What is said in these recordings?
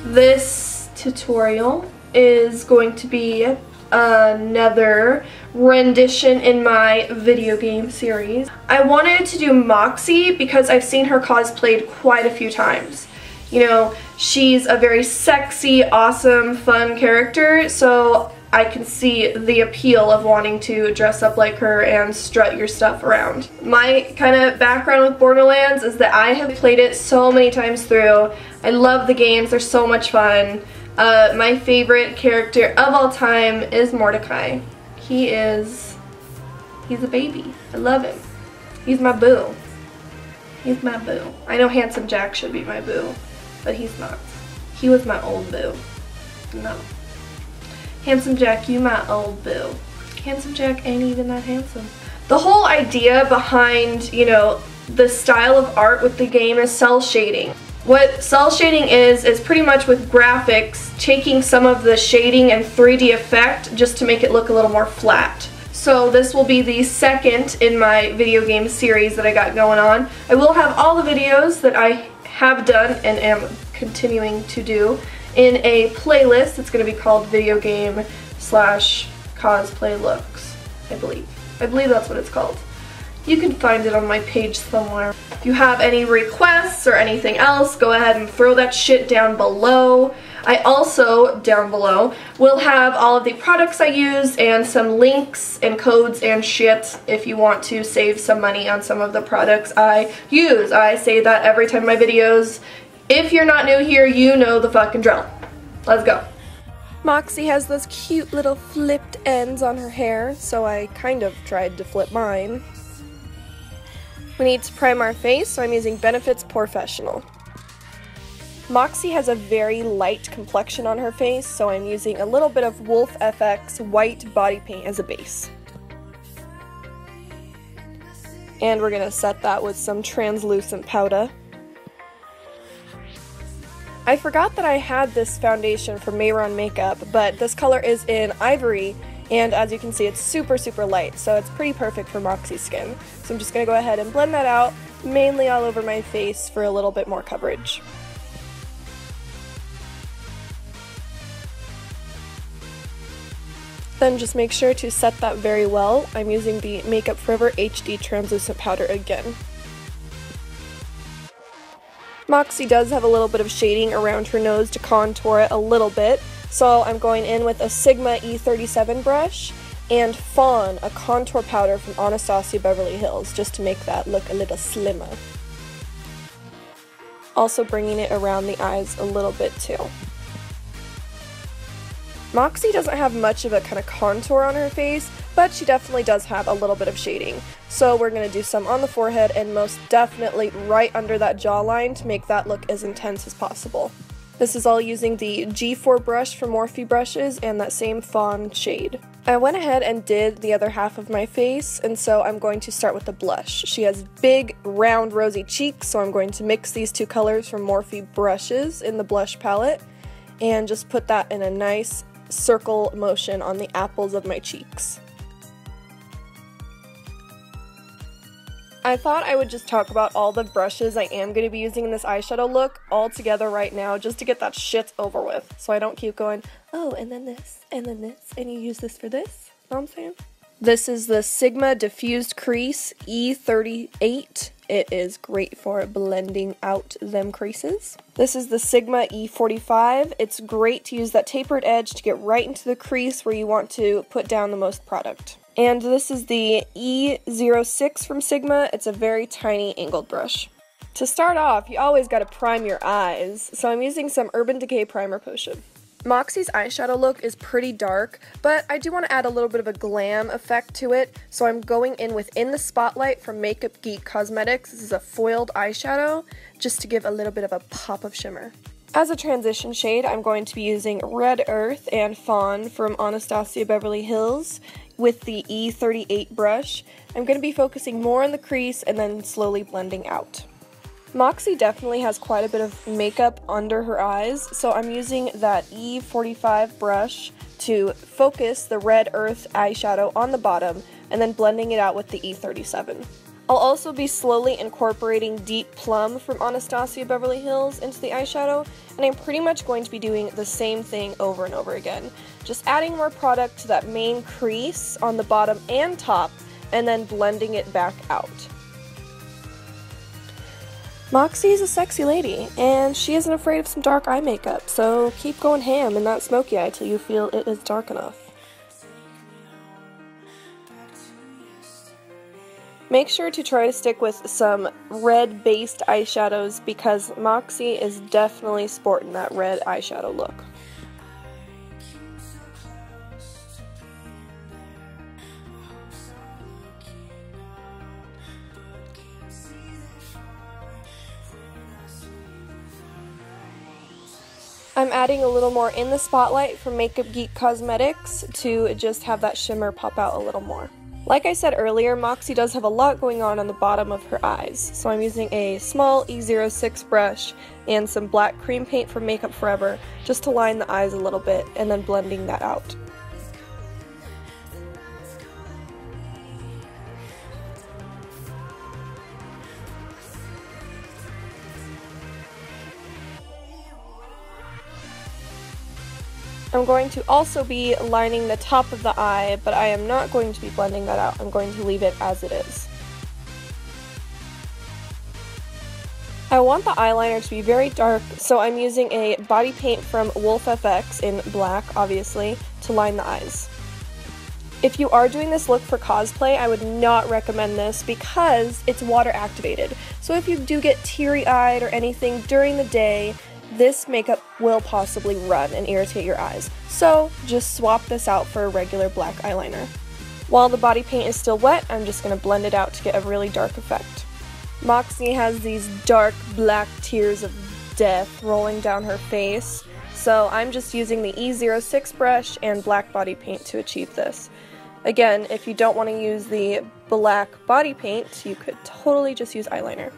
This tutorial is going to be another rendition in my video game series. I wanted to do Moxxi because I've seen her cosplayed quite a few times. You know, she's a very sexy, awesome, fun character, so I can see the appeal of wanting to dress up like her and strut your stuff around. My kind of background with Borderlands is that I have played it so many times through. I love the games, they're so much fun. My favorite character of all time is Mordecai. He's a baby. I love him. He's my boo. He's my boo. I know Handsome Jack should be my boo, but he's not. He was my old boo. No. Handsome Jack, you my old boo. Handsome Jack ain't even that handsome. The whole idea behind, you know, the style of art with the game is cell shading. What cell shading is pretty much with graphics, taking some of the shading and 3D effect just to make it look a little more flat. So this will be the second in my video game series that I got going on. I will have all the videos that I have done and am continuing to do in a playlist. It's going to be called Video Game / Cosplay Looks, I believe. I believe that's what it's called. You can find it on my page somewhere. If you have any requests or anything else, go ahead and throw that shit down below. I also, down below, will have all of the products I use and some links and codes and shit if you want to save some money on some of the products I use. I say that every time in my videos. If you're not new here, you know the fucking drill. Let's go. Moxxi has those cute little flipped ends on her hair, so I kind of tried to flip mine. We need to prime our face, so I'm using Benefit's Professional. Moxxi has a very light complexion on her face, so I'm using a little bit of Wolfe FX white body paint as a base. And we're going to set that with some translucent powder. I forgot that I had this foundation from Mehron Makeup, but this color is in Ivory, and as you can see it's super light, so it's pretty perfect for Moxxi's skin. So I'm just going to go ahead and blend that out, mainly all over my face for a little bit more coverage. Then just make sure to set that very well. I'm using the Makeup Forever HD Translucent Powder again. Moxxi does have a little bit of shading around her nose to contour it a little bit, so I'm going in with a Sigma E37 brush and Fawn, a contour powder from Anastasia Beverly Hills, just to make that look a little slimmer. Also bringing it around the eyes a little bit too. Moxxi doesn't have much of a kind of contour on her face, but she definitely does have a little bit of shading. So we're going to do some on the forehead and most definitely right under that jawline to make that look as intense as possible. This is all using the G4 brush from Morphe brushes and that same fawn shade. I went ahead and did the other half of my face, and so I'm going to start with the blush. She has big, round, rosy cheeks, so I'm going to mix these two colors from Morphe brushes in the blush palette and just put that in a nice circle motion on the apples of my cheeks. I thought I would just talk about all the brushes I am going to be using in this eyeshadow look all together right now just to get that shit over with, so I don't keep going, oh, and then this, and then this, and you use this for this. Know what I'm saying? This is the Sigma Diffused Crease E38. It is great for blending out them creases. This is the Sigma E45. It's great to use that tapered edge to get right into the crease where you want to put down the most product. And this is the E06 from Sigma. It's a very tiny angled brush. To start off, you always gotta prime your eyes, so I'm using some Urban Decay Primer Potion. Moxxi's eyeshadow look is pretty dark, but I do want to add a little bit of a glam effect to it, so I'm going in within the spotlight from Makeup GEEK Cosmetics. This is a foiled eyeshadow, just to give a little bit of a pop of shimmer. As a transition shade, I'm going to be using Red Earth and Fawn from Anastasia Beverly Hills with the E38 brush. I'm going to be focusing more on the crease and then slowly blending out. Moxxi definitely has quite a bit of makeup under her eyes, so I'm using that E45 brush to focus the Red Earth eyeshadow on the bottom and then blending it out with the E37. I'll also be slowly incorporating Deep Plum from Anastasia Beverly Hills into the eyeshadow, and I'm pretty much going to be doing the same thing over and over again. Just adding more product to that main crease on the bottom and top, and then blending it back out. Moxxi is a sexy lady, and she isn't afraid of some dark eye makeup, so keep going ham in that smoky eye till you feel it is dark enough. Make sure to try to stick with some red-based eyeshadows because Moxxi is definitely sporting that red eyeshadow look. I'm adding a little more in the spotlight from Makeup GEEK Cosmetics to just have that shimmer pop out a little more. Like I said earlier, Moxxi does have a lot going on the bottom of her eyes, so I'm using a small E06 brush and some black cream paint from Makeup Forever just to line the eyes a little bit and then blending that out. I'm going to also be lining the top of the eye, but I am not going to be blending that out. I'm going to leave it as it is. I want the eyeliner to be very dark, so I'm using a body paint from Wolfe FX in black, obviously, to line the eyes. If you are doing this look for cosplay, I would not recommend this because it's water activated. So if you do get teary-eyed or anything during the day, this makeup will possibly run and irritate your eyes, so just swap this out for a regular black eyeliner. While the body paint is still wet, I'm just going to blend it out to get a really dark effect. Moxxi has these dark black tears of death rolling down her face, so I'm just using the E06 brush and black body paint to achieve this. Again, if you don't want to use the black body paint, you could totally just use eyeliner.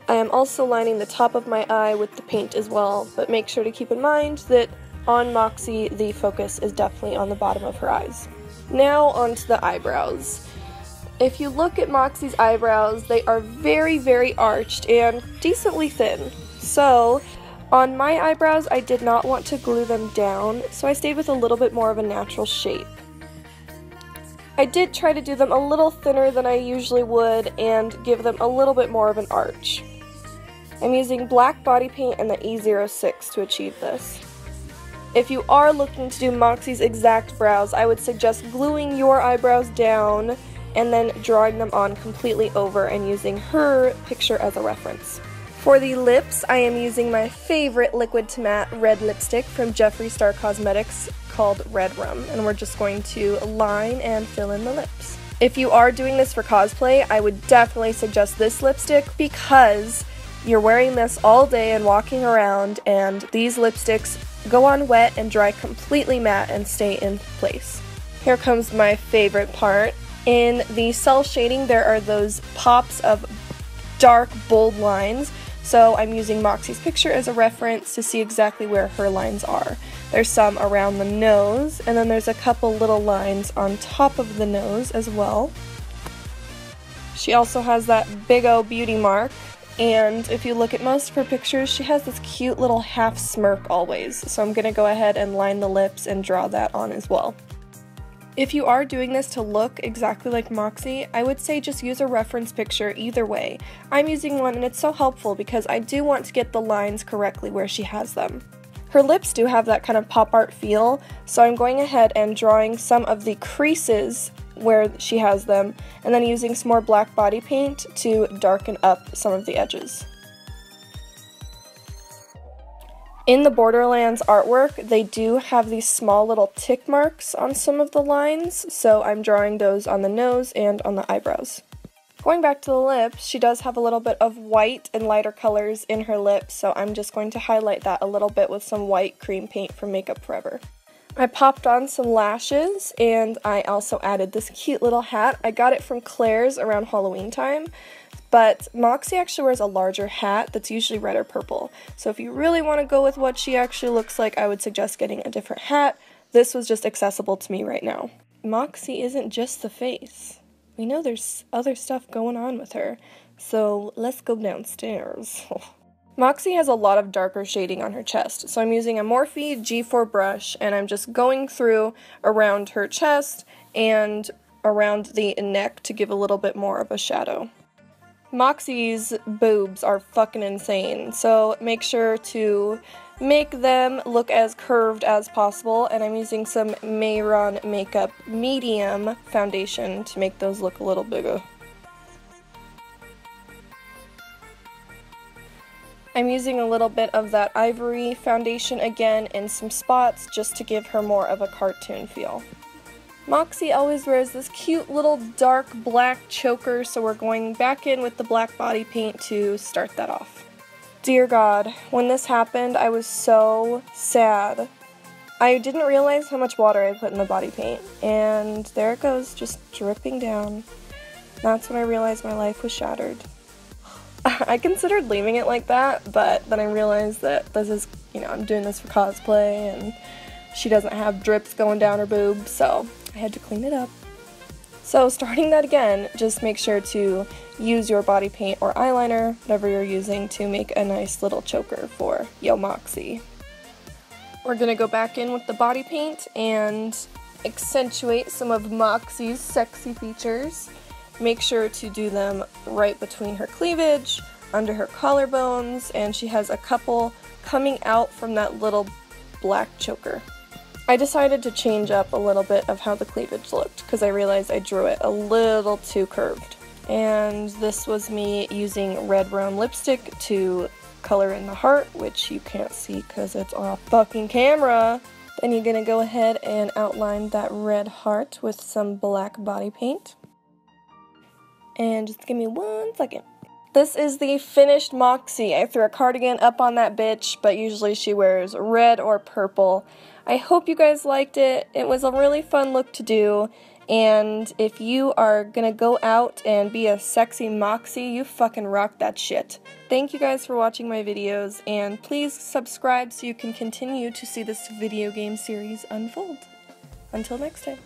I am also lining the top of my eye with the paint as well, but make sure to keep in mind that on Moxxi, the focus is definitely on the bottom of her eyes. Now onto the eyebrows. If you look at Moxxi's eyebrows, they are very, very arched and decently thin. So, on my eyebrows, I did not want to glue them down, so I stayed with a little bit more of a natural shape. I did try to do them a little thinner than I usually would and give them a little bit more of an arch. I'm using black body paint and the E06 to achieve this. If you are looking to do Moxxi's exact brows, I would suggest gluing your eyebrows down and then drawing them on completely over and using her picture as a reference. For the lips, I am using my favorite liquid to matte red lipstick from Jeffree Star Cosmetics called Red Rum, and we're just going to line and fill in the lips. If you are doing this for cosplay, I would definitely suggest this lipstick because you're wearing this all day and walking around, and these lipsticks go on wet and dry completely matte and stay in place. Here comes my favorite part. In the cell shading, there are those pops of dark, bold lines, so I'm using Moxxi's picture as a reference to see exactly where her lines are. There's some around the nose, and then there's a couple little lines on top of the nose as well. She also has that big O beauty mark, and if you look at most of her pictures, she has this cute little half smirk always, so I'm going to go ahead and line the lips and draw that on as well. If you are doing this to look exactly like Moxxi, I would say just use a reference picture either way. I'm using one and it's so helpful because I do want to get the lines correctly where she has them. Her lips do have that kind of pop art feel, so I'm going ahead and drawing some of the creases where she has them, and then using some more black body paint to darken up some of the edges. In the Borderlands artwork, they do have these small little tick marks on some of the lines, so I'm drawing those on the nose and on the eyebrows. Going back to the lips, she does have a little bit of white and lighter colors in her lips, so I'm just going to highlight that a little bit with some white cream paint from Makeup Forever. I popped on some lashes, and I also added this cute little hat. I got it from Claire's around Halloween time, but Moxxi actually wears a larger hat that's usually red or purple. So if you really want to go with what she actually looks like, I would suggest getting a different hat. This was just accessible to me right now. Moxxi isn't just the face. we know there's other stuff going on with her, so let's go downstairs. Moxxi has a lot of darker shading on her chest, so I'm using a Morphe G4 brush, and I'm just going through around her chest and around the neck to give a little bit more of a shadow. Moxxi's boobs are fucking insane, so make sure to make them look as curved as possible, and I'm using some Mehron Makeup Medium foundation to make those look a little bigger. I'm using a little bit of that Ivory foundation again in some spots just to give her more of a cartoon feel. Moxxi always wears this cute little dark black choker, so we're going back in with the black body paint to start that off. Dear God, when this happened, I was so sad. I didn't realize how much water I put in the body paint, and there it goes, just dripping down. That's when I realized my life was shattered. I considered leaving it like that, but then I realized that this is, I'm doing this for cosplay, and she doesn't have drips going down her boobs, so I had to clean it up. So starting that again, just make sure to use your body paint or eyeliner, whatever you're using, to make a nice little choker for Yo Moxxi. We're gonna go back in with the body paint and accentuate some of Moxxi's sexy features. Make sure to do them right between her cleavage, under her collarbones, and she has a couple coming out from that little black choker. I decided to change up a little bit of how the cleavage looked because I realized I drew it a little too curved. And this was me using red brown lipstick to color in the heart, which you can't see because it's on a fucking camera. Then you're gonna go ahead and outline that red heart with some black body paint. And just give me 1 second. This is the finished Moxxi. I threw a cardigan up on that bitch, but usually she wears red or purple. I hope you guys liked it. It was a really fun look to do, and if you are gonna go out and be a sexy Moxxi, you fucking rock that shit. Thank you guys for watching my videos, and please subscribe so you can continue to see this video game series unfold. Until next time.